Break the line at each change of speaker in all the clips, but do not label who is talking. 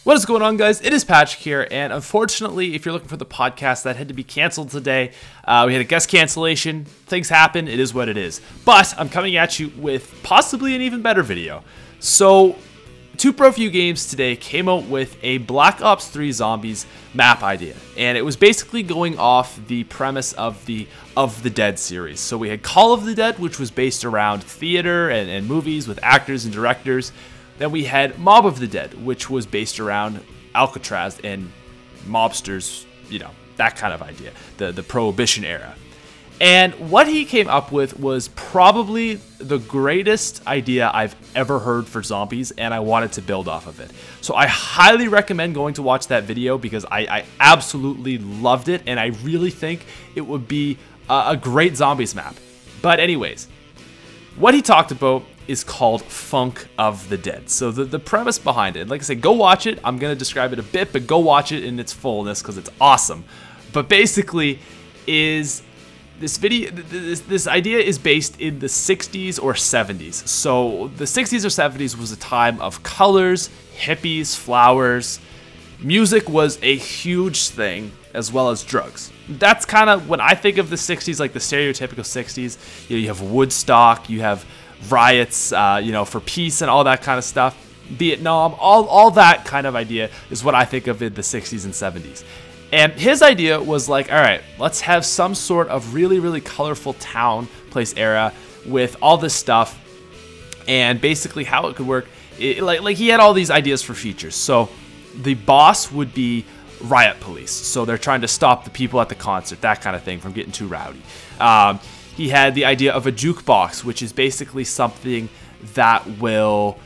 What is going on, guys? It is Patrick here, and unfortunately, if you're looking for the podcast, that had to be canceled today. We had a guest cancellation. Things happen. It is what it is. But I'm coming at you with possibly an even better video. So, ToProForuGames today came out with a Black Ops 3 Zombies map idea, and it was basically going off the premise of the Dead series. So we had Call of the Dead, which was based around theater and movies with actors and directors. Then we had Mob of the Dead, which was based around Alcatraz and mobsters, you know, that kind of idea, the Prohibition era. And what he came up with was probably the greatest idea I've ever heard for zombies, and I wanted to build off of it. So I highly recommend going to watch that video because I absolutely loved it, and I really think it would be a great zombies map. But anyways, what he talked about is called Funk of the Dead. So the premise behind it, like I said, go watch it. I'm going to describe it a bit, but go watch it in its fullness because it's awesome. But basically is this video, this idea is based in the 60s or 70s. So the 60s or 70s was a time of colors, hippies, flowers. Music was a huge thing, as well as drugs. That's kind of when I think of the 60s, like the stereotypical 60s. You know, you have Woodstock, you have riots, for peace and all that kind of stuff. Vietnam, all that kind of idea is what I think of in the 60s and 70s. And his idea was like, all right, let's have some sort of really, really colorful town, place era with all this stuff. And basically how it could work, like he had all these ideas for features. So the boss would be riot police. So they're trying to stop the people at the concert, that kind of thing, from getting too rowdy. He had the idea of a jukebox, which is basically something that will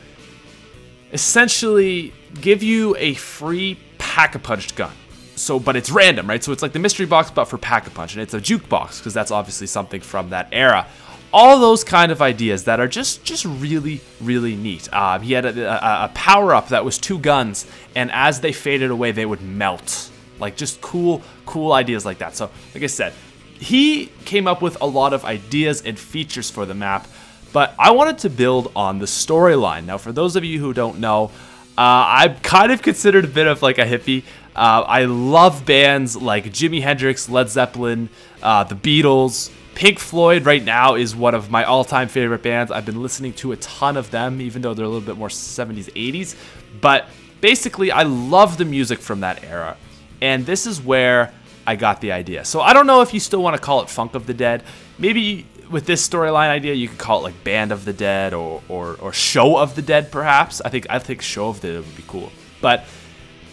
essentially give you a free pack-a-punch gun. So, but it's random, right? So it's like the mystery box, but for pack-a-punch, and it's a jukebox because that's obviously something from that era. All those kind of ideas that are just really, really neat. He had a power-up that was 2 guns, and as they faded away, they would melt. Like just cool ideas like that. So, like I said, he came up with a lot of ideas and features for the map, but I wanted to build on the storyline. Now, for those of you who don't know, I'm kind of considered a bit of like a hippie. I love bands like Jimi Hendrix, Led Zeppelin, the Beatles. Pink Floyd right now is one of my all-time favorite bands. I've been listening to a ton of them, even though they're a little bit more 70s, 80s. But basically, I love the music from that era. And this is where I got the idea. So I don't know if you still want to call it Funk of the Dead. Maybe with this storyline idea, you could call it like Band of the Dead or Show of the Dead, perhaps. I think Show of the Dead would be cool. But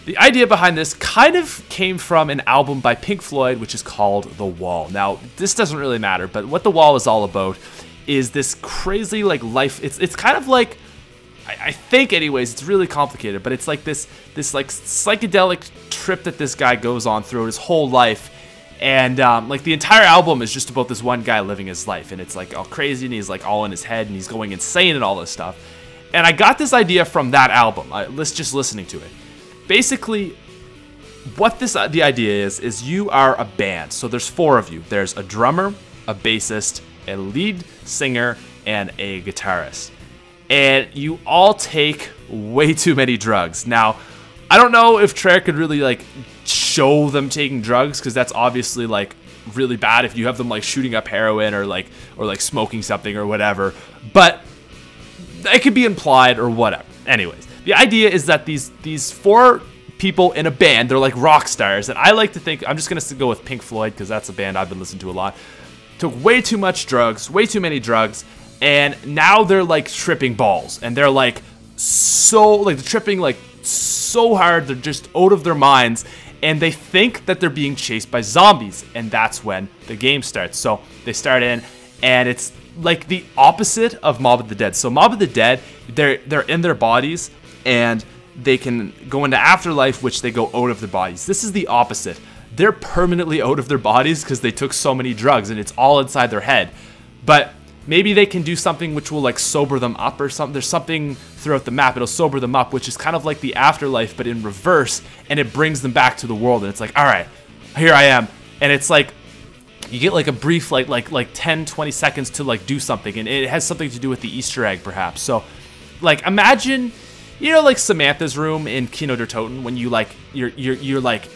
the idea behind this kind of came from an album by Pink Floyd, which is called The Wall. Now, this doesn't really matter, but what The Wall is all about is this crazy like life. It's kind of like, I think anyways, it's really complicated, but it's like this like psychedelic trip that this guy goes on throughout his whole life. And like the entire album is just about this one guy living his life, and it's like all crazy, and he's like all in his head, and he's going insane and all this stuff. And I got this idea from that album. Just listening to it. Basically, what the idea is you are a band. So there's 4 of you. There's a drummer, a bassist, a lead singer, and a guitarist. And you all take way too many drugs. Now, I don't know if Trey could really like show them taking drugs, because that's obviously like really bad if you have them like shooting up heroin or like smoking something or whatever. But it could be implied or whatever. Anyways, the idea is that these 4 people in a band, they're like rock stars, and I like to think, I'm just gonna go with Pink Floyd because that's a band I've been listening to a lot. Took way too much drugs, way too many drugs. And now they're like tripping balls, and they're like they're tripping like so hard, they're just out of their minds, and they think that they're being chased by zombies, and that's when the game starts. So they start in, and it's like the opposite of Mob of the Dead. So Mob of the Dead, they're in their bodies, and they can go into afterlife, which they go out of their bodies. This is the opposite. They're permanently out of their bodies because they took so many drugs, and it's all inside their head. But maybe they can do something which will like sober them up or something. There's something throughout the map, it'll sober them up, which is kind of like the afterlife, but in reverse, and it brings them back to the world. And it's like, all right, here I am. And it's like, you get like a brief, like 10, 20 seconds to like do something. And it has something to do with the Easter egg, perhaps. So like, imagine you know, like Samantha's room in Kino der Toten, when you like you're like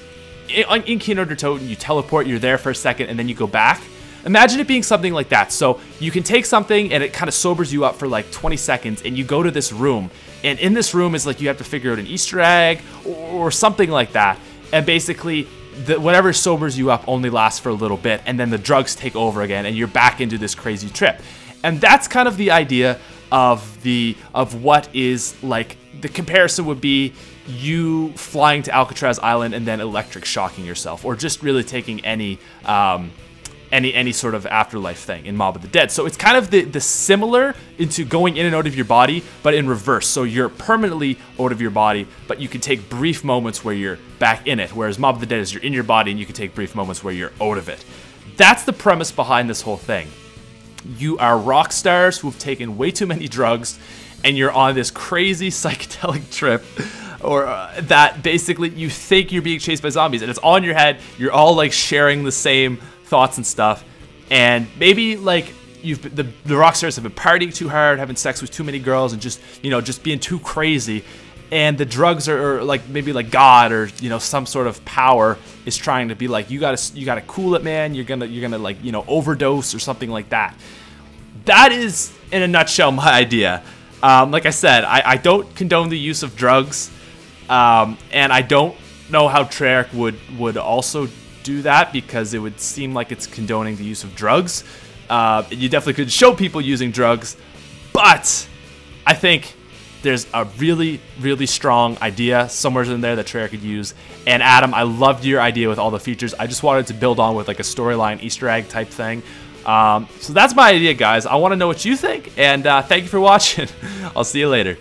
in Kino der Toten, you teleport, you're there for a second, and then you go back. Imagine it being something like that. So you can take something and it kind of sobers you up for like 20 seconds, and you go to this room, and in this room is like you have to figure out an Easter egg or something like that, and basically whatever sobers you up only lasts for a little bit, and then the drugs take over again, and you're back into this crazy trip. And that's kind of the idea of what is like. The comparison would be you flying to Alcatraz Island and then electric shocking yourself, or just really taking any sort of afterlife thing in Mob of the Dead. So it's kind of the similar into going in and out of your body, but in reverse. So you're permanently out of your body, but you can take brief moments where you're back in it, whereas Mob of the Dead is you're in your body and you can take brief moments where you're out of it. That's the premise behind this whole thing. You are rock stars who have taken way too many drugs, and you're on this crazy psychedelic trip, or that basically you think you're being chased by zombies, and it's all in your head. You're all like sharing the same thoughts and stuff, and maybe like the rock stars have been partying too hard, having sex with too many girls, and just, you know, just being too crazy, and the drugs are like maybe like God, or, you know, some sort of power is trying to be like, you gotta cool it, man. You're gonna like, you know, overdose or something like that. That is in a nutshell my idea. Like I said, I don't condone the use of drugs, and I don't know how Treyarch would also do that, because it would seem like it's condoning the use of drugs. You definitely could show people using drugs, but I think there's a really, really strong idea somewhere in there that Treyarch could use. And Adam, I loved your idea with all the features. I just wanted to build on with like a storyline Easter egg type thing. So that's my idea, guys. I want to know what you think, and thank you for watching. I'll see you later.